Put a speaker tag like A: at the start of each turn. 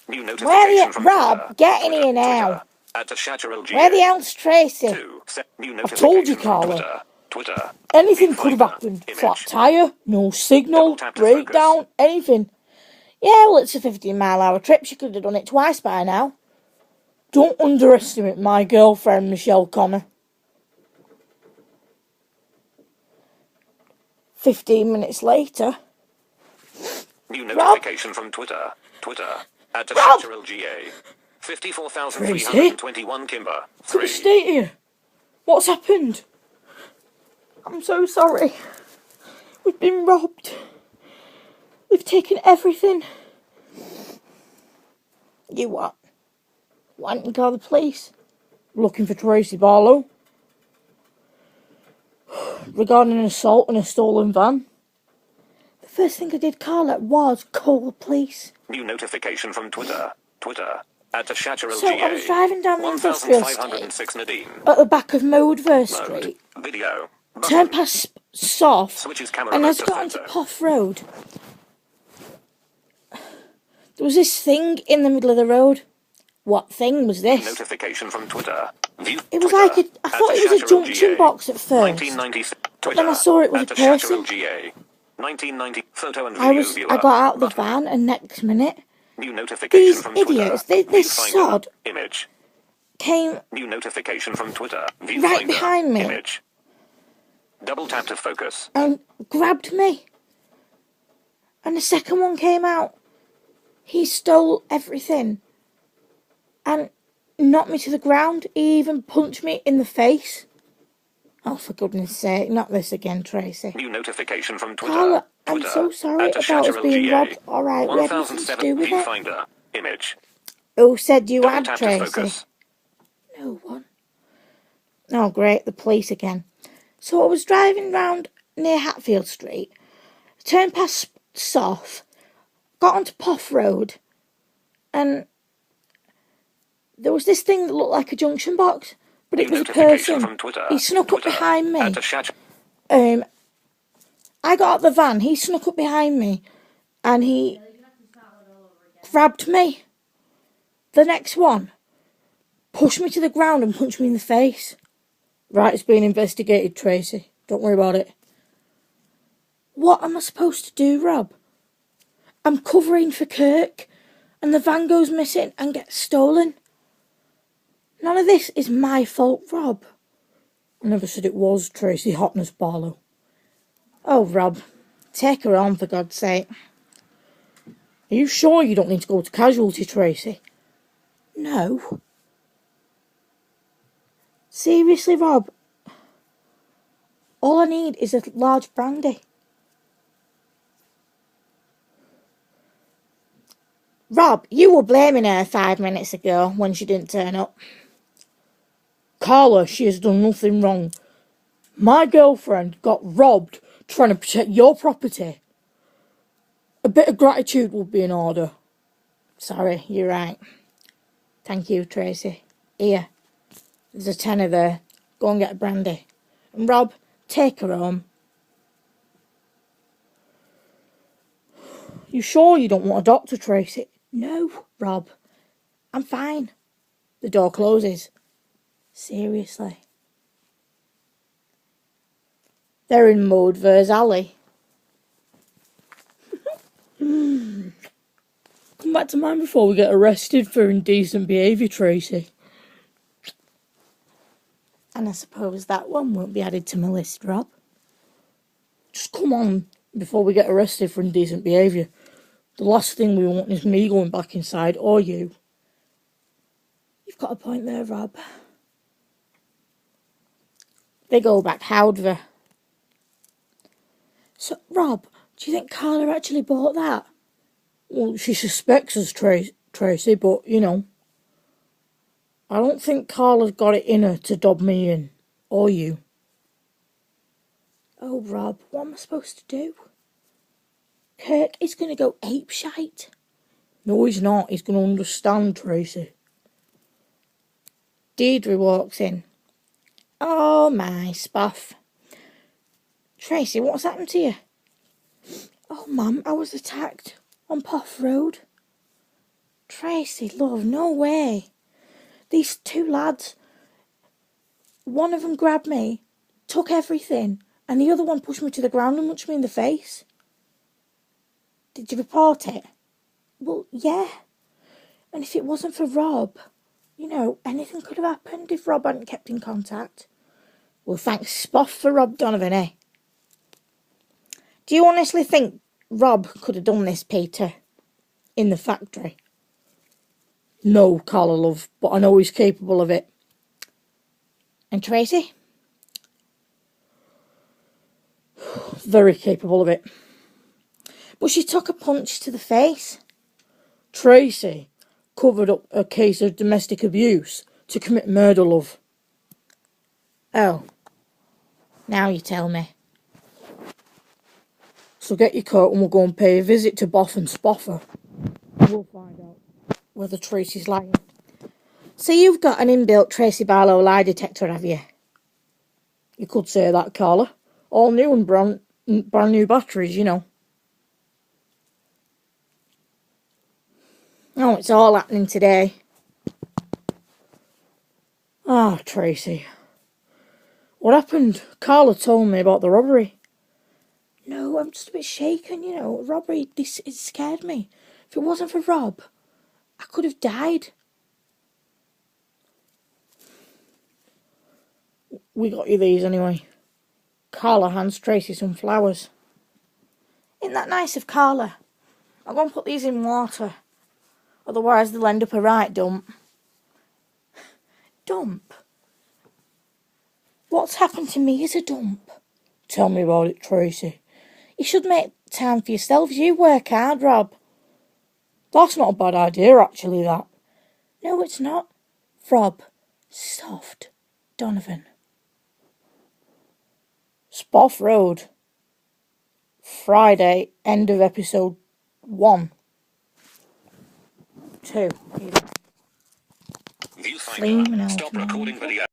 A: New
B: Where
A: notification
B: the
A: from
B: Rob?
A: Twitter.
B: Get in here now.
A: Twitter,
B: Where the hell's Tracy?
A: I've
B: told you, Carla. Anything could have happened. Flat tyre, no signal, breakdown, anything. Yeah, well, it's a 15-mile-hour trip. She could have done it twice by now. Don't underestimate my girlfriend, Michelle Connor. 15 minutes later.
A: New notification from Twitter. @LGA. 54,321 Kimber.
B: Could stay here. What's happened? I'm so sorry. We've been robbed. We've taken everything. You what? Why didn't you call the police? Looking for Tracy Barlow. Regarding an assault on a stolen van. The first thing I did, Carla, was call the police.
A: New notification from Twitter.
B: So I was driving down the industrial estate
A: Nadine.
B: at the back of Modever Street.
A: Video.
B: Turned past Soft, and as I got onto Spoffroad, there was this thing in the middle of the road. What thing was this?
A: Notification from Twitter.
B: It was like I thought it was a junction box at first, but then I saw it was a person.
A: 1990 photo and video
B: I got out of the van, and next minute,
A: new notification
B: these
A: from
B: idiots, this sod,
A: image.
B: Came
A: new notification from Twitter.
B: Right behind me.
A: Image. Double tap to focus.
B: And grabbed me. And the second one came out. He stole everything. And knocked me to the ground. He even punched me in the face. Oh, for goodness sake, not this again, Tracy.
A: New notification from Twitter.
B: Carla, I'm so sorry about us being robbed. Alright, we had nothing to do with it.
A: Finder. Image.
B: Who said you
A: Double
B: had, Tracy? No one. Oh, great, the police again. So I was driving round near Hatfield Street, turned past Soft, got onto Spoffroad, and there was this thing that looked like a junction box, but it was a person. He snuck up behind me. I got out the van, he snuck up behind me, and he grabbed me. The next one pushed me to the ground and punched me in the face. Right, it's being investigated, Tracy. Don't worry about it. What am I supposed to do, Rob? I'm covering for Kirk, and the van goes missing and gets stolen. None of this is my fault, Rob. I never said it was, Tracy Hotness Barlow. Oh, Rob, take her on, for God's sake. Are you sure you don't need to go to casualty, Tracy? No. Seriously, Rob, all I need is a large brandy. Rob, you were blaming her 5 minutes ago when she didn't turn up. Carla, she has done nothing wrong. My girlfriend got robbed trying to protect your property. A bit of gratitude would be in order. Sorry, you're right. Thank you, Tracy. Here. There's a tenner there. Go and get a brandy. And Rob, take her home. You sure you don't want a doctor, Tracy? No, Rob. I'm fine. The door closes. Seriously. They're in Modever's alley. Come back to mine before we get arrested for indecent behaviour, Tracy. And I suppose that one won't be added to my list, Rob. Just come on before we get arrested for indecent behaviour. The last thing we want is me going back inside, or you. You've got a point there, Rob. They go back, however. So, Rob, do you think Carla actually bought that? Well, she suspects us, Tracy, but, you know. I don't think Carla's got it in her to dob me in. Or you. Oh, Rob, what am I supposed to do? Kirk is going to go apeshite. No, he's not. He's going to understand, Tracy. Deirdre walks in. Oh, my Spoff. Tracy, what's happened to you? Oh, Mum, I was attacked on Spoffroad. Tracy, love, no way. These two lads, one of them grabbed me, took everything, and the other one pushed me to the ground and munched me in the face. Did you report it? Well, yeah. And if it wasn't for Rob, you know, anything could have happened if Rob hadn't kept in contact. Well, thanks Spoff for Rob Donovan, eh? Do you honestly think Rob could have done this, Peter? In the factory? No, Carla, love, but I know he's capable of it. And Tracy? Very capable of it. But she took a punch to the face. Tracy covered up a case of domestic abuse to commit murder, love. Oh. Now you tell me. So get your coat and we'll go and pay a visit to Boff and Spoffer. We'll find out whether Tracy's lying. So you've got an inbuilt Tracy Barlow lie detector, have you? You could say that, Carla. All new and brand new batteries, you know. Oh, it's all happening today. Ah, Tracy. What happened? Carla told me about the robbery. No, I'm just a bit shaken, you know. Robbery, it scared me. If it wasn't for Rob, I could have died. We got you these anyway. Carla hands Tracy some flowers. Isn't that nice of Carla? I'm going to put these in water. Otherwise they'll end up a right dump. Dump? What's happened to me is a dump. Tell me about it, Tracy. You should make time for yourself. You work hard, Rob. That's not a bad idea, actually, that. No, it's not. Rob, soft, Donovan. Spoffroad. Friday, end of episode 1. 2.
A: Viewfinder. Stop recording video.